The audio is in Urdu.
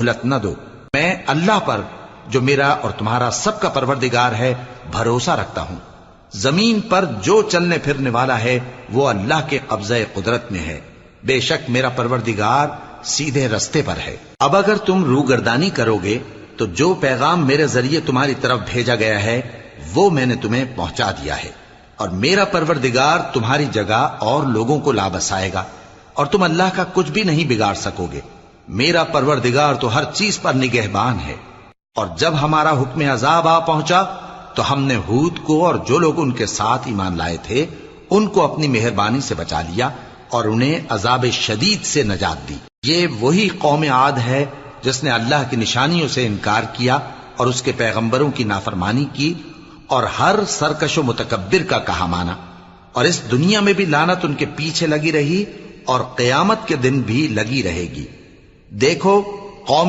مہلت نہ دو۔ میں اللہ پر جو میرا اور تمہارا سب کا پروردگار ہے بھروسہ رکھتا ہوں۔ زمین پر جو چلنے پھرنے والا ہے وہ اللہ کے قبضہ قدرت میں ہے، بے شک میرا پروردگار سیدھے رستے پر ہے۔ اب اگر تم روگردانی کرو گے تو جو پیغام میرے ذریعے تمہاری طرف بھیجا گیا ہے وہ میں نے تمہیں پہنچا دیا ہے، اور میرا پروردگار تمہاری جگہ اور لوگوں کو لا بسائے گا، اور تم اللہ کا کچھ بھی نہیں بگاڑ سکو گے۔ میرا پروردگار تو ہر چیز پر نگہبان ہے۔ اور جب ہمارا حکم عذاب آ پہنچا تو ہم نے ہود کو اور جو لوگ ان کے ساتھ ایمان لائے تھے ان کو اپنی مہربانی سے بچا لیا اور انہیں عذاب شدید سے نجات دی۔ یہ وہی قوم عاد ہے جس نے اللہ کی نشانیوں سے انکار کیا اور اس کے پیغمبروں کی نافرمانی کی اور ہر سرکش و متکبر کا کہا مانا، اور اس دنیا میں بھی لعنت ان کے پیچھے لگی رہی اور قیامت کے دن بھی لگی رہے گی۔ دیکھو قوم